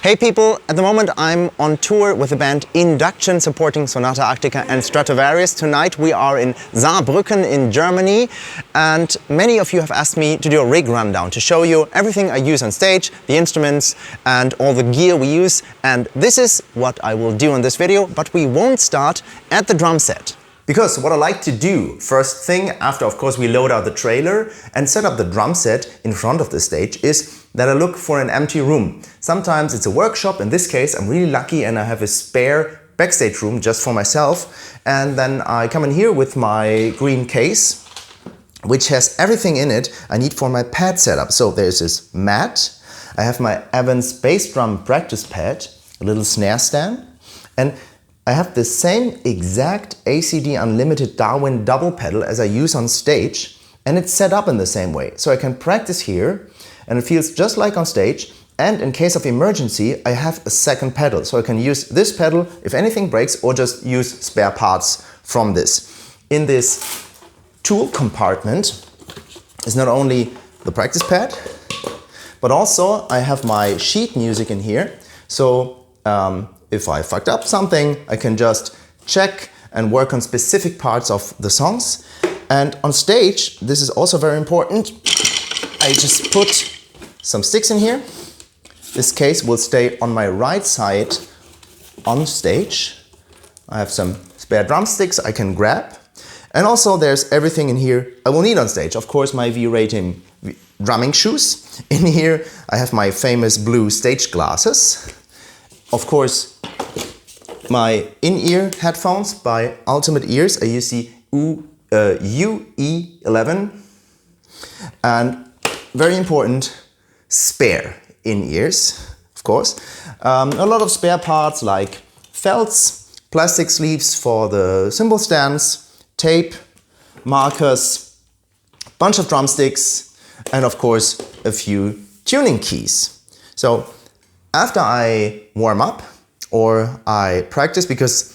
Hey people, at the moment I'm on tour with the band Induction supporting Sonata Arctica and Stratovarius. Tonight we are in Saarbrücken in Germany, and many of you have asked me to do a rig rundown to show you everything I use on stage, the instruments and all the gear we use, and this is what I will do in this video, but we won't start at the drum set. Because what I like to do first thing after, of course, we load out the trailer and set up the drum set in front of the stage is that I look for an empty room. Sometimes it's a workshop. In this case, I'm really lucky and I have a spare backstage room just for myself. And then I come in here with my green case, which has everything in it I need for my pad setup. So there's this mat. I have my Evans bass drum practice pad, a little snare stand, and I have the same exact ACD Unlimited Darwin double pedal as I use on stage, and it's set up in the same way. So I can practice here and it feels just like on stage, and in case of emergency I have a second pedal. So I can use this pedal if anything breaks or just use spare parts from this. In this tool compartment is not only the practice pad, but also I have my sheet music in here. So if I fucked up something, I can just check and work on specific parts of the songs. And on stage, this is also very important, I just put some sticks in here. This case will stay on my right side on stage. I have some spare drumsticks I can grab. And also there's everything in here I will need on stage. Of course, my V-Rating drumming shoes. In here I have my famous blue stage glasses. Of course, my in-ear headphones by Ultimate Ears. I use the UE11. And very important, spare in-ears, of course. A lot of spare parts like felts, plastic sleeves for the cymbal stands, tape, markers, bunch of drumsticks, and of course a few tuning keys. So after I warm up or I practice, because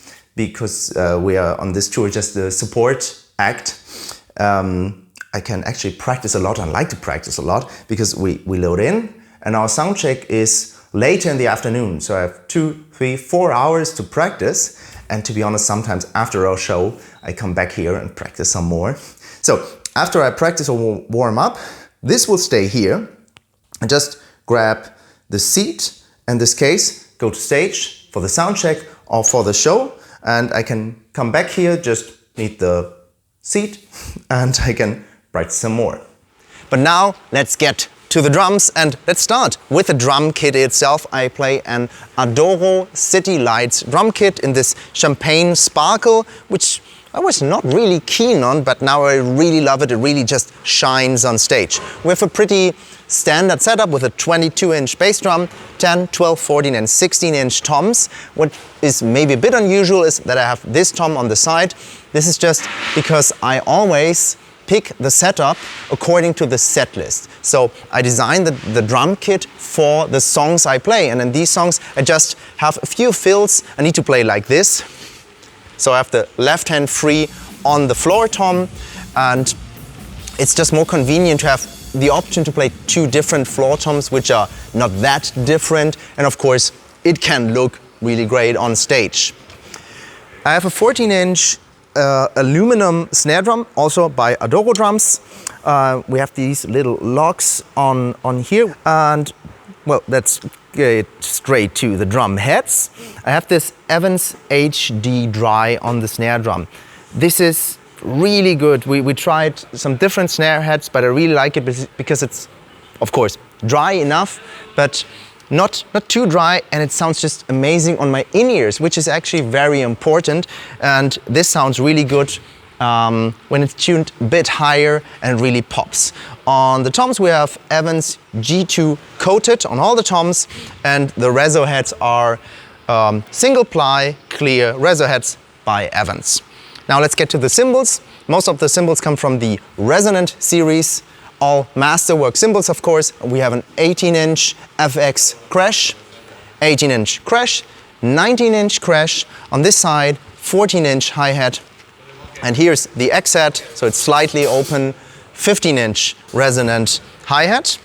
we are on this tour just the support act, I can actually practice a lot and like to practice a lot because we load in and our sound check is later in the afternoon. So I have 2, 3, 4 hours to practice, and to be honest, sometimes after our show I come back here and practice some more. So after I practice or warm up, this will stay here. I just grab the seat, in this case, go to stage for the sound check or for the show, and I can come back here, just need the seat, and I can practice some more. But now let's get to the drums, and let's start with the drum kit itself. I play an Adoro City Lights drum kit in this champagne sparkle, which I was not really keen on, but now I really love it. It really just shines on stage. We have a pretty standard setup with a 22-inch bass drum, 10, 12, 14 and 16-inch toms. What is maybe a bit unusual is that I have this tom on the side. This is just because I always pick the setup according to the set list. So I designed the drum kit for the songs I play, and in these songs I just have a few fills. I need to play like this. So I have the left hand free on the floor tom, and it's just more convenient to have the option to play 2 different floor toms, which are not that different, and of course it can look really great on stage. I have a 14-inch aluminum snare drum, also by Adoro Drums. We have these little locks on here, and well, let's get straight to the drum heads. I have this Evans HD Dry on the snare drum. This is really good. We tried some different snare heads, but I really like it because it's, of course, dry enough, but not too dry, and it sounds just amazing on my in-ears, which is actually very important. And this sounds really good when it's tuned a bit higher and really pops. On the toms we have Evans G2 coated on all the toms, and the reso heads are single ply clear reso heads by Evans. Now let's get to the cymbals. Most of the cymbals come from the Resonant series, all Masterwork cymbals, of course. We have an 18-inch FX Crash, 18-inch Crash, 19-inch Crash. On this side, 14-inch hi-hat. And here's the X-hat, so it's slightly open, 15-inch Resonant hi-hat.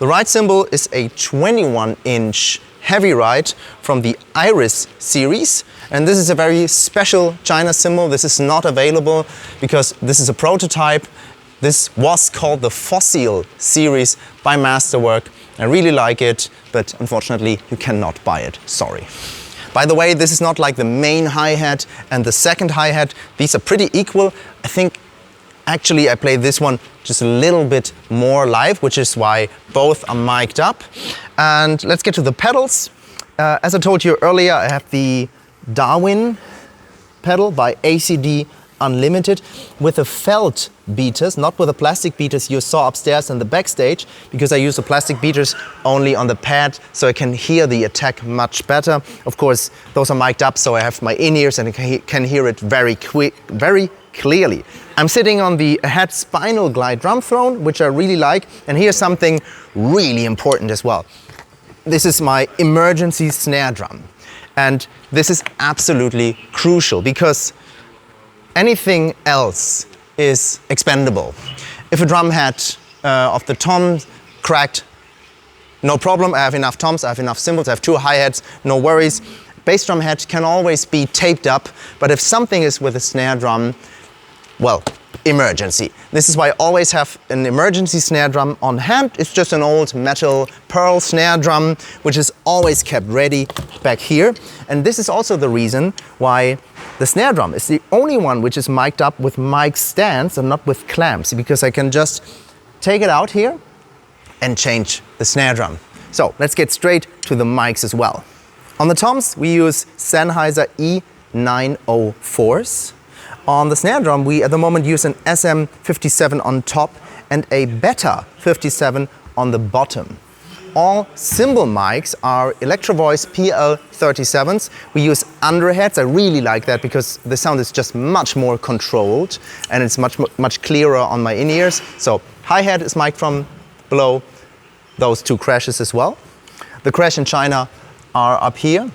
The right cymbal is a 21-inch heavy ride from the Iris series. And this is a very special China cymbal. This is not available because this is a prototype. This was called the Fossil series by Masterwork. I really like it, but unfortunately you cannot buy it, sorry. By the way, this is not like the main hi-hat and the second hi-hat. These are pretty equal. I think actually I play this one just a little bit more live, which is why both are mic'd up. And let's get to the pedals. As I told you earlier, I have the Darwin pedal by ACD Unlimited with the felt beaters, not with the plastic beaters you saw upstairs in the backstage, because I use the plastic beaters only on the pad so I can hear the attack much better. Of course, those are mic'd up, so I have my in-ears and I can hear it very clearly. I'm sitting on the Ahead Spinal Glide drum throne, which I really like, and here's something really important as well. This is my emergency snare drum, and this is absolutely crucial because anything else is expendable. If a drum head of the tom cracked, no problem, I have enough toms, I have enough cymbals, I have 2 hi-hats, no worries. Bass drum head can always be taped up, but if something is with a snare drum, well, emergency. This is why I always have an emergency snare drum on hand. It's just an old metal pearl snare drum, which is always kept ready back here. And this is also the reason why the snare drum is the only one which is mic'd up with mic stands and not with clamps, because I can just take it out here and change the snare drum. So let's get straight to the mics as well. On the toms, we use Sennheiser E904s. On the snare drum, we at the moment use an SM57 on top and a Beta 57 on the bottom. All cymbal mics are Electro Voice PL37s. We use underheads. I really like that because the sound is just much more controlled and it's much clearer on my in-ears. So hi-hat is mic'd from below those 2 crashes as well. The crash in China are up here,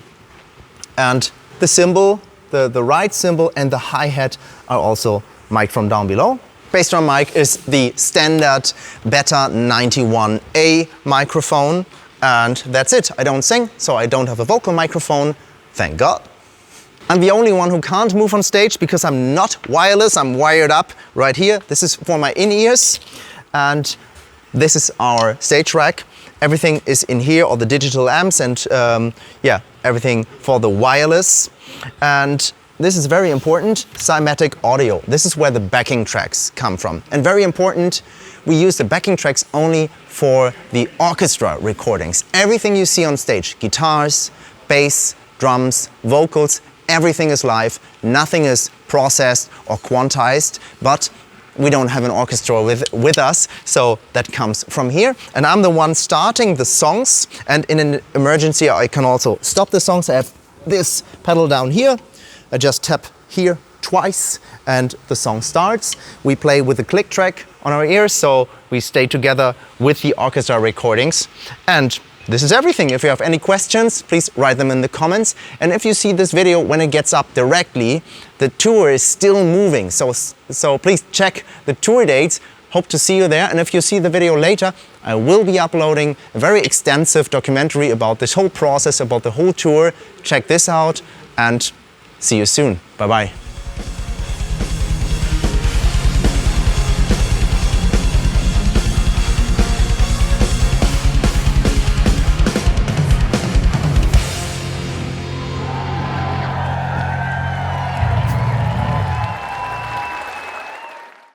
and the cymbal, the right cymbal and the hi-hat are also mic'd from down below. Bass drum mic is the standard Beta 91A microphone, and that's it. I don't sing, so I don't have a vocal microphone, thank God. I'm the only one who can't move on stage because I'm not wireless, I'm wired up right here. This is for my in-ears, and this is our stage rack. Everything is in here, all the digital amps and yeah, everything for the wireless. And this is very important, cymatic audio. This is where the backing tracks come from. And very important, we use the backing tracks only for the orchestra recordings. Everything you see on stage, guitars, bass, drums, vocals, everything is live, nothing is processed or quantized, but we don't have an orchestra with us, so that comes from here. And I'm the one starting the songs, and in an emergency I can also stop the songs. I have this pedal down here. I just tap here twice and the song starts. We play with the click track on our ears, so we stay together with the orchestra recordings. And this is everything. If you have any questions, please write them in the comments. And if you see this video when it gets up directly, the tour is still moving. So please check the tour dates. Hope to see you there. And if you see the video later, I will be uploading a very extensive documentary about this whole process, about the whole tour. Check this out and see you soon. Bye-bye.